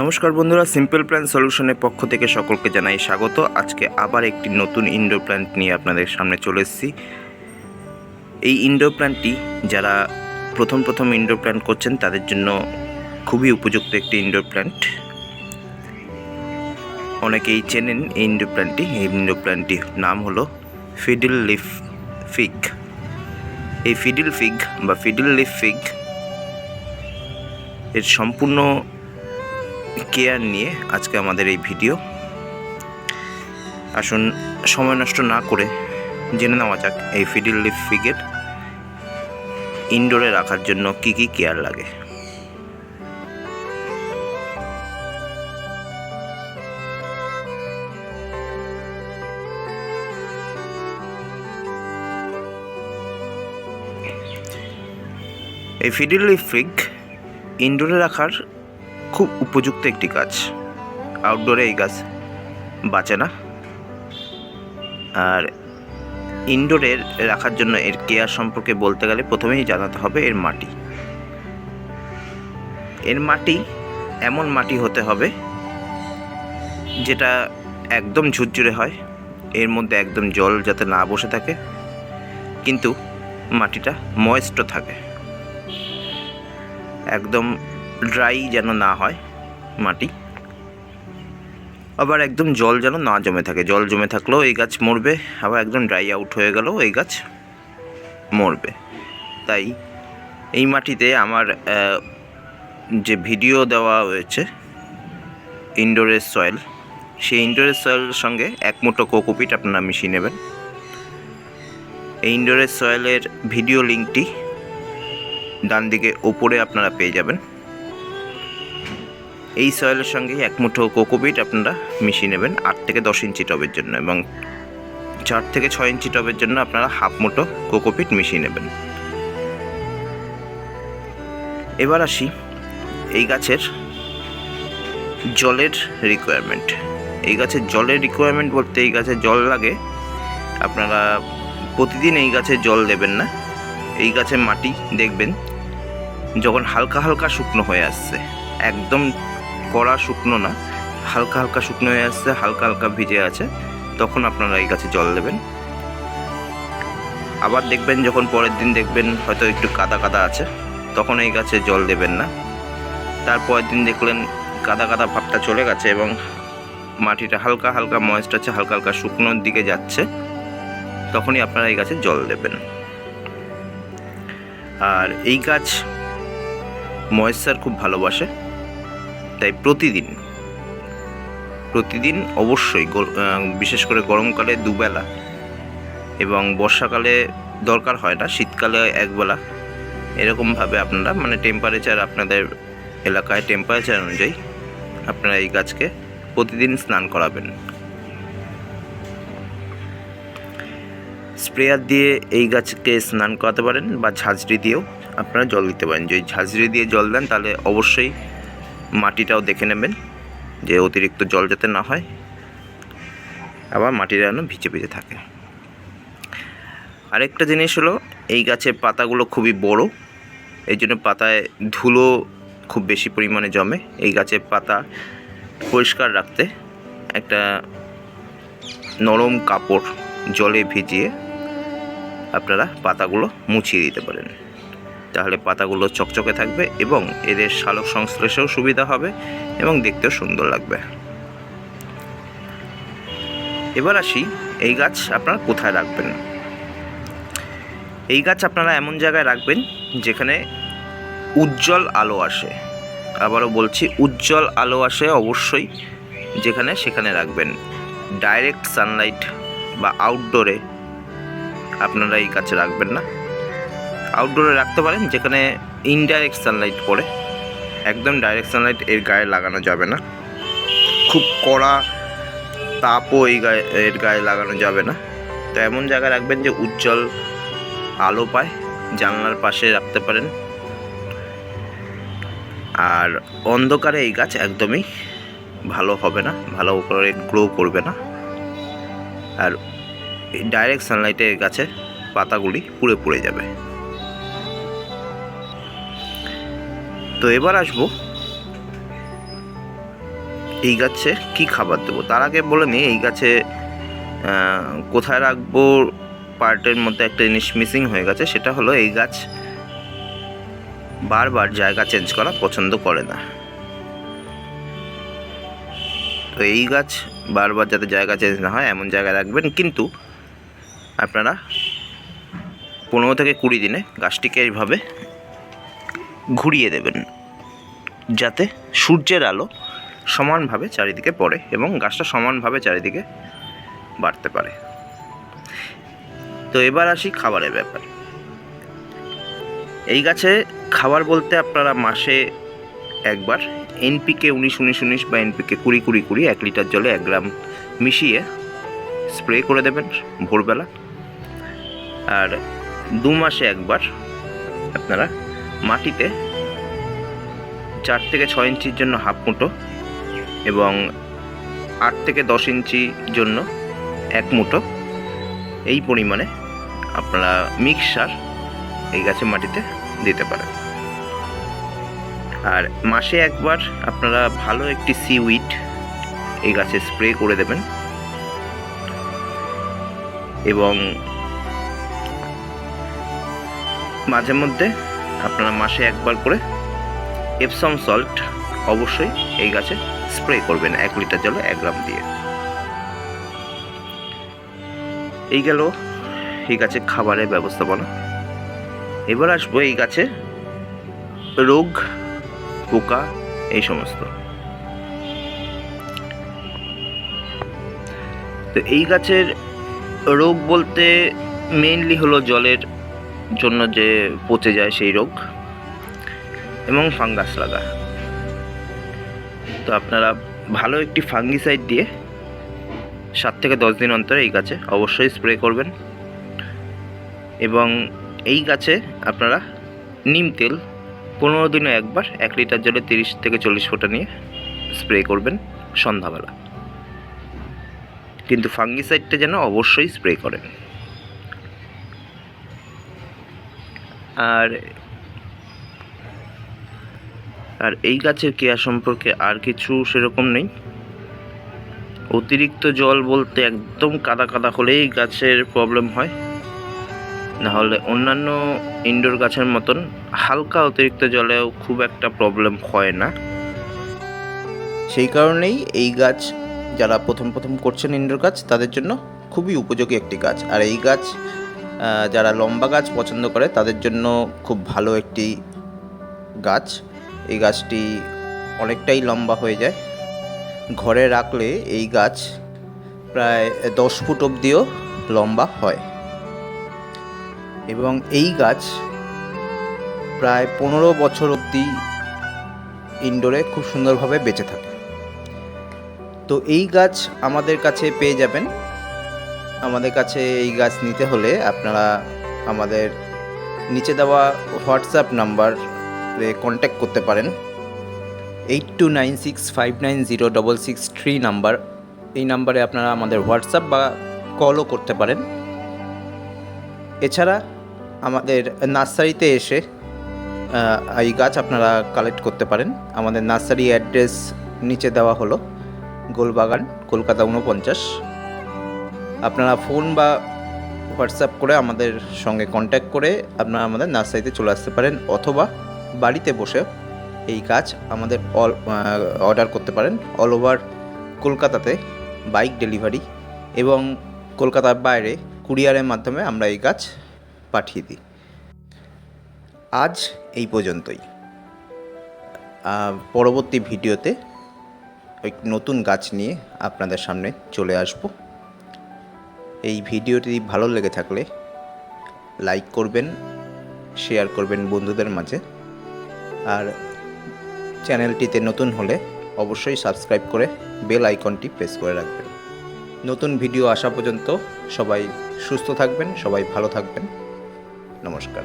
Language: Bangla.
নমস্কার বন্ধুরা, সিম্পল প্ল্যান সলিউশনের পক্ষ থেকে সকলকে জানাই স্বাগত। আজকে আবার একটি নতুন ইনডোর প্ল্যান্ট নিয়ে আপনাদের সামনে চলে এসেছি। এই ইনডোর প্ল্যান্টটি যারা প্রথম ইনডোর প্ল্যান্ট করছেন তাদের জন্য খুবই উপযুক্ত একটি ইনডোর প্ল্যান্ট। অনেকেই চেনেন এই ইনডোর প্ল্যান্টটি। এই ইনডোর প্ল্যান্টটির নাম হলো ফিডল লিফ ফিগ। এই ফিডল ফিগ বা ফিডল লিফ ফিগ এর সম্পূর্ণ কেয়ার নিয়ে আজকে আমাদের এই ভিডিও। আসুন সময় নষ্ট না করে জেনে নেওয়া যাক এই ফিডল লিফ ফিগের ইনডোরে রাখার জন্য কি কি কেয়ার লাগে। এই ফিডল লিফ ফিগ ইনডোরে রাখার খুব উপযুক্ত একটি গাছ। আউটডোরে এই গাছ বাঁচে না, আর ইনডোরে রাখার জন্য এর কেয়ার সম্পর্কে বলতে গেলে প্রথমেই জানাতে হবে এর মাটি। এর মাটি এমন মাটি হতে হবে যেটা একদম ঝুরঝুরে হয়, এর মধ্যে একদম জল যাতে না বসে থাকে, কিন্তু মাটিটা ময়েস্টও থাকে, একদম ড্রাই যেন না হয় মাটি। আবার একদম জল যেন না জমে থাকে, জল জমে থাকলেও এই গাছ মরবে, আবার একদম ড্রাই আউট হয়ে গেলেও এই গাছ মরবে। তাই এই মাটিতে আমার যে ভিডিও দেওয়া হয়েছে ইনডোরের সয়েল, সেই ইনডোরের সয়েলের সঙ্গে এক মুঠো কোকোপিট আপনারা মিশিয়ে নেবেন। এই ইনডোরের সয়েলের ভিডিও লিঙ্কটি ডান দিকে ওপরে আপনারা পেয়ে যাবেন। এই সয়েলের সঙ্গে এক মুঠো কোকোপিট আপনারা মিশিয়ে নেবেন 8 থেকে 10 ইঞ্চি টবের জন্য, এবং 4 থেকে 6 ইঞ্চি টবের জন্য আপনারা হাফ মুঠো কোকোপিট মিশিয়ে নেবেন। এবার আসি এই গাছের জলের রিকোয়ারমেন্ট। এই গাছের জলের রিকোয়ারমেন্ট বলতে এই গাছে জল লাগে, আপনারা প্রতিদিন এই গাছে জল দেবেন না। এই গাছের মাটি দেখবেন যখন হালকা হালকা শুকনো হয়ে আসছে, একদম কড়া শুকনো না, হালকা হালকা শুকনো হয়ে আসছে, হালকা হালকা ভিজে আছে, তখন আপনারা এই গাছে জল দেবেন। আবার দেখবেন যখন পরের দিন দেখবেন হয়তো একটু কাদা কাদা আছে, তখন এই গাছে জল দেবেন না। তারপরের দিন দেখলেন কাদা কাদা ভাবটা চলে গেছে এবং মাটিটা হালকা হালকা ময়েস্ট আছে, হালকা হালকা শুকনোর দিকে যাচ্ছে, তখনই আপনারা এই গাছে জল দেবেন। আর এই গাছ ময়েশ্চার খুব ভালোবাসে, তাই প্রতিদিন অবশ্যই, বিশেষ করে গরমকালে দুবেলা এবং বর্ষাকালে দরকার হয় না, শীতকালে একবেলা, এরকমভাবে আপনারা টেম্পারেচার, আপনাদের এলাকায় টেম্পারেচার অনুযায়ী আপনারা এই গাছকে প্রতিদিন স্নান করাবেন। স্প্রেয়ার দিয়ে এই গাছকে স্নান করাতে পারেন বা ঝাঁঝরি দিয়েও আপনারা জল দিতে পারেন। যদি ঝাঁঝরি দিয়ে জল দেন তাহলে অবশ্যই মাটিটাও দেখে নেবেন যে অতিরিক্ত জল যাতে না হয়, আবার মাটিটা যেন ভিজে ভিজে থাকে। আরেকটা জিনিস হলো এই গাছের পাতাগুলো খুবই বড়, এই জন্য পাতায় ধুলো খুব বেশি পরিমাণে জমে। এই গাছের পাতা পরিষ্কার রাখতে একটা নরম কাপড় জলে ভিজিয়ে আপনারা পাতাগুলো মুছিয়ে দিতে পারেন, তাহলে পাতাগুলো চকচকে থাকবে এবং এদের সালোক সংশ্লেষেও সুবিধা হবে এবং দেখতেও সুন্দর লাগবে। এবার আসি এই গাছ আপনারা কোথায় রাখবেন। এই গাছ আপনারা এমন জায়গায় রাখবেন যেখানে উজ্জ্বল আলো আসে। আবারও বলছি, উজ্জ্বল আলো আসে অবশ্যই, সেখানে রাখবেন। ডাইরেক্ট সানলাইট বা আউটডোরে আপনারা এই গাছে রাখবেন না। আউটডোরে রাখতে পারেন যেখানে ইনডাইরেক্ট সানলাইট পড়ে, একদম ডাইরেক্ট সানলাইট এর গায়ে লাগানো যাবে না, খুব কড়া তাপও এর গায়ে লাগানো যাবে না। তো এমন জায়গায় রাখবেন যে উজ্জ্বল আলো পায়, জানলার পাশে রাখতে পারেন। আর অন্ধকারে এই গাছ একদমই ভালো হবে না, ভালো করে গ্রো করবে না। আর ডাইরেক্ট সানলাইটে এই গাছের পাতাগুলি পুড়ে যাবে। তো এবার আসবো এই গাছে কি খাবার দেবো তার আগে বলে নিই, এই গাছে কোথায় রাখবো পার্টের মধ্যে একটা জিনিস মিসিং হয়ে গেছে, সেটা হলো এই গাছ বারবার জায়গা চেঞ্জ করা পছন্দ করে না। তো এই গাছ বারবার যাতে জায়গা চেঞ্জ না হয় এমন জায়গায় রাখবেন, কিন্তু আপনারা 15 থেকে 20 দিনে গাছটিকে এইভাবে ঘুরিয়ে দেবেন যাতে সূর্যের আলো সমানভাবে চারিদিকে পড়ে এবং গাছটা সমানভাবে চারিদিকে বাড়তে পারে। তো এবার আসি খাবারের ব্যাপার। এই গাছে খাবার বলতে আপনারা মাসে একবার NPK 19-19-19 বা NPK 20-20-20 1 লিটার জলে 1 গ্রাম মিশিয়ে স্প্রে করে দেবেন ভোরবেলা। আর 2 মাসে একবার আপনারা মাটিতে 4 থেকে 6 ইঞ্চির জন্য হাফ মুঠো এবং 8 থেকে 10 ইঞ্চির জন্য 1 মুঠো এই পরিমাণে আপনারা মিক্সচার এই গাছের মাটিতে দিতে পারেন। আর মাসে একবার আপনারা ভালো একটি সিউইড এই গাছে স্প্রে করে দেবেন এবং মাঝে মধ্যে আপনারা মাসে একবার করে এপসম সল্ট অবশ্যই এই গাছে স্প্রে করবেন 1 লিটার জলে 1 গ্রাম দিয়ে। এই গেল এই গাছে খাবারের ব্যবস্থাপনা। এবার আসবো এই গাছে রোগ পোকা এই সমস্ত। তো এই গাছের রোগ বলতে মেইনলি হলো জলের জন্য যে পচে যায় সেই রোগ এবং ফাঙ্গাস লাগা। তো আপনারা ভালো একটি ফাঙ্গিসাইড দিয়ে 7 থেকে 10 দিন অন্তর এই গাছে অবশ্যই স্প্রে করবেন এবং এই গাছে আপনারা নিম তেল 15 দিনে একবার 1 লিটার জলে 30 থেকে 40 ফোঁটা নিয়ে স্প্রে করবেন সন্ধ্যাবেলা, কিন্তু ফাঙ্গিসাইডটা যেন অবশ্যই স্প্রে করেন। আর এই গাছের কেয়ার সম্পর্কে আর কিছু সেরকম নেই। অতিরিক্ত জল বলতে একদম কাদা কাদা হলেই গাছের প্রবলেম হয়, নাহলে অন্যান্য ইনডোর গাছের মতন হালকা অতিরিক্ত জলেও খুব একটা প্রবলেম হয় না। সেই কারণেই এই গাছ যারা প্রথম করছেন ইনডোর গাছ তাদের জন্য খুবই উপযোগী একটি গাছ। আর এই গাছ যারা লম্বা গাছ পছন্দ করে তাদের জন্য খুব ভালো একটি গাছ। এই গাছটি অনেকটাই লম্বা হয়ে যায়, ঘরে রাখলে এই গাছ প্রায় 10 ফুট অবধিও লম্বা হয় এবং এই গাছ প্রায় 15 বছর অবধি ইনডোরে খুব সুন্দরভাবে বেঁচে থাকে। তো এই গাছ আমাদের কাছে পেয়ে যাবেন। আমাদের কাছে এই গাছ নিতে হলে আপনারা আমাদের নিচে দেওয়া হোয়াটসঅ্যাপ নাম্বারে কন্ট্যাক্ট করতে পারেন। 8296590663 নাম্বার, এই নাম্বারে আপনারা আমাদের হোয়াটসঅ্যাপ বা কলও করতে পারেন। এছাড়া আমাদের নার্সারিতে এসে এই গাছ আপনারা কালেক্ট করতে পারেন। আমাদের নার্সারি অ্যাড্রেস নিচে দেওয়া হলো গোলবাগান, কলকাতা 49। আপনারা ফোন বা হোয়াটসঅ্যাপ করে আমাদের সঙ্গে কন্ট্যাক্ট করে আপনারা আমাদের নার্সারিতে চলে আসতে পারেন, অথবা বাড়িতে বসে এই গাছ আমাদের অর্ডার করতে পারেন। অল ওভার কলকাতাতে বাইক ডেলিভারি এবং কলকাতার বাইরে কুরিয়ারের মাধ্যমে আমরা এই গাছ পাঠিয়ে দিই। আজ এই পর্যন্তই। পরবর্তী ভিডিওতে এক নতুন গাছ নিয়ে আপনাদের সামনে চলে আসব। এই ভিডিওটি ভালো লেগে থাকলে লাইক করবেন, শেয়ার করবেন বন্ধুদের মাঝে, আর চ্যানেলটিতে নতুন হলে অবশ্যই সাবস্ক্রাইব করে বেল আইকনটি প্রেস করে রাখবেন। নতুন ভিডিও আসা পর্যন্ত সবাই সুস্থ থাকবেন, সবাই ভালো থাকবেন। নমস্কার।